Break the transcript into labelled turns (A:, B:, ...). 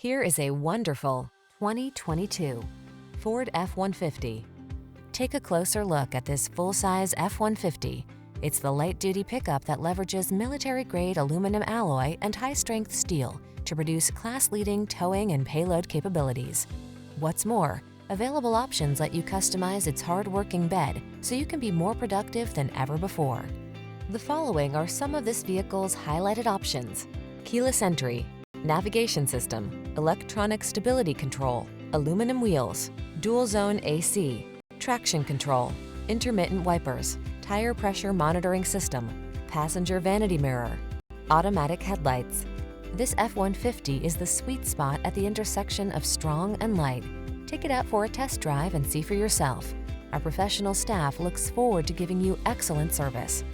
A: Here is a wonderful 2022 Ford F-150. Take a closer look at this full-size F-150. It's the light-duty pickup that leverages military-grade aluminum alloy and high-strength steel to produce class-leading towing and payload capabilities. What's more, available options let you customize its hard-working bed so you can be more productive than ever before. The following are some of this vehicle's highlighted options: keyless entry, navigation system, electronic stability control, aluminum wheels, dual-zone AC, traction control, intermittent wipers, tire pressure monitoring system, passenger vanity mirror, automatic headlights. This F-150 is the sweet spot at the intersection of strong and light. Take it out for a test drive and see for yourself. Our professional staff looks forward to giving you excellent service.